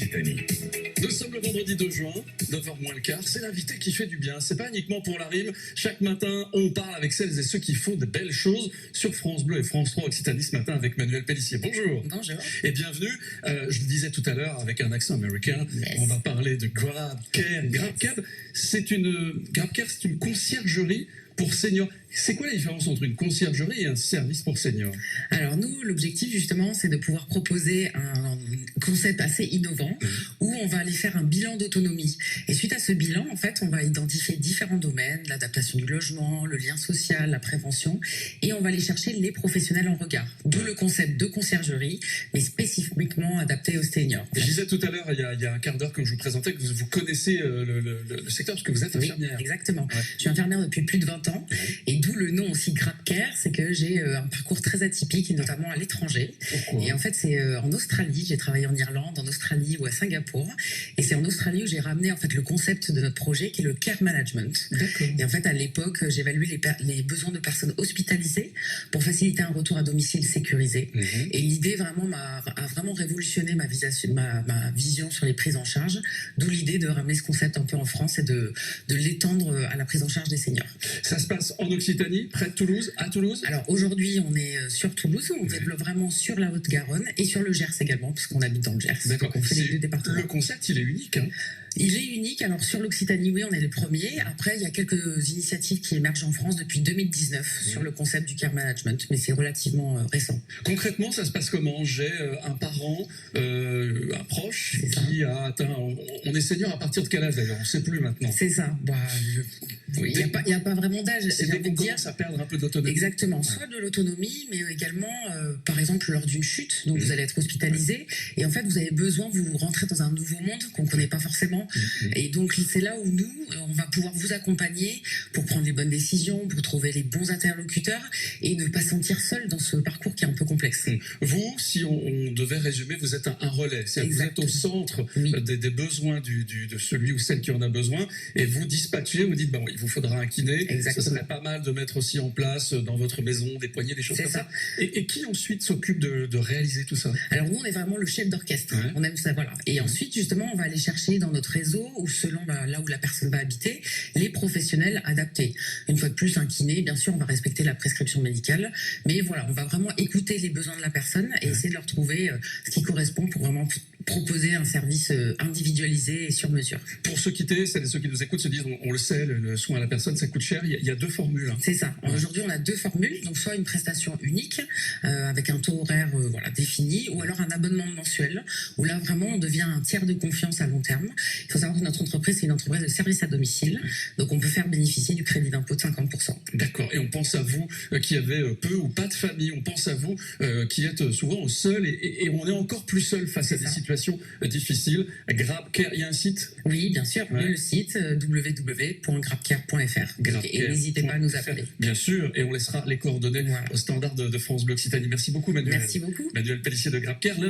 Occitanie. Nous sommes le vendredi 2 juin, 9h moins le quart. C'est l'invité qui fait du bien. C'est pas uniquement pour la rime. Chaque matin, on parle avec celles et ceux qui font de belles choses sur France Bleu et France 3 Occitanie ce matin avec Manuel Pellissier. Bonjour. Bonjour. Et bienvenue. Je le disais tout à l'heure avec un accent américain. Yes. On va parler de GrabCare. GrabCare, c'est une conciergerie pour seniors. C'est quoi la différence entre une conciergerie et un service pour seniors? Alors nous, l'objectif justement, c'est de pouvoir proposer un concept assez innovant où on va aller faire un bilan d'autonomie. Et suite à ce bilan, en fait, on va identifier différents domaines, l'adaptation du logement, le lien social, la prévention, et on va aller chercher les professionnels en regard. D'où le concept de conciergerie, mais spécifiquement adapté aux seniors. Je disais tout à l'heure, il y a un quart d'heure que je vous présentais, que vous connaissez le secteur parce que vous êtes infirmière. Oui, exactement. Ouais. Je suis infirmière depuis plus de 20 ans. Et d'où le nom aussi GrabCare, c'est que j'ai un parcours très atypique, et notamment à l'étranger. Pourquoi? Et en fait, c'est en Australie. J'ai travaillé en Irlande, en Australie ou à Singapour. Et c'est en Australie où j'ai ramené en fait le concept de notre projet, qui est le care management. D'accord. Et en fait, à l'époque, j'évaluais les besoins de personnes hospitalisées pour faciliter un retour à domicile sécurisé. Et l'idée vraiment a vraiment révolutionné ma vision sur les prises en charge. D'où l'idée de ramener ce concept un peu en France et de l'étendre à la prise en charge des seniors. Ça se passe en Occitanie, près de Toulouse, à Toulouse? Alors aujourd'hui, on est sur Toulouse, on développe vraiment sur la Haute-Garonne et sur le Gers également, puisqu'on habite dans le Gers. D'accord. Donc on fait les deux départements. Le concept, il est unique. Hein. Il est unique. Alors sur l'Occitanie, oui, on est les premiers. Après, il y a quelques initiatives qui émergent en France depuis 2019 sur le concept du care management, mais c'est relativement récent. Concrètement, ça se passe comment? J'ai un parent, un proche qui a atteint... On est senior à partir de quel âge d'ailleurs? On ne sait plus maintenant. C'est ça. Oui, il n'y a pas vraiment d'âge. C'est dès qu'on commence à perdre un peu d'autonomie. Exactement. Soit de l'autonomie, mais également, par exemple, lors d'une chute. Donc vous allez être hospitalisé. Et en fait, vous avez besoin, vous rentrez dans un nouveau monde qu'on ne connaît pas forcément. Et donc c'est là où nous, on va pouvoir vous accompagner pour prendre les bonnes décisions, pour trouver les bons interlocuteurs et ne pas se sentir seul dans ce parcours qui est un peu complexe. Vous, si on devait résumer, vous êtes un relais. C'est-à-dire que vous êtes au centre des besoins de celui ou celle qui en a besoin et vous dispatchez, vous dites, il vous faudra un kiné. Exactement. Ce serait pas mal de mettre aussi en place dans votre maison des poignées, des choses comme ça. Et qui ensuite s'occupe de réaliser tout ça? Alors nous, on est vraiment le chef d'orchestre. Ouais. On aime ça, voilà. Et ensuite, justement, on va aller chercher dans notre réseau ou selon là où la personne va habiter, les professionnels adaptés. Une fois de plus, un kiné, bien sûr, on va respecter la prescription médicale, mais voilà, on va vraiment écouter les besoins de la personne et essayer de leur trouver ce qui correspond pour vraiment proposer un service individualisé et sur mesure. Pour ceux qui nous écoutent se disent, on le sait, le soin à la personne, ça coûte cher. Il y a deux formules. C'est ça. Aujourd'hui, on a deux formules. Donc, soit une prestation unique avec un taux horaire défini, ou alors un abonnement mensuel, où là, vraiment, on devient un tiers de confiance à long terme. Il faut savoir que notre entreprise, c'est une entreprise de service à domicile. Donc, on peut faire bénéficier du crédit d'impôt de 50%. D'accord. Et on pense à vous qui avez peu ou pas de famille. On pense à vous qui êtes souvent seul et on est encore plus seul face à des situations difficiles. GrabCare, il y a un site? Oui, bien sûr. Le site www.grabcare.fr. Et n'hésitez pas à nous appeler. Bien sûr. Et on laissera les coordonnées au standard de France Bleu Occitanie. Merci beaucoup, Manuel. Merci beaucoup. Manuel Pellissier de GrabCare.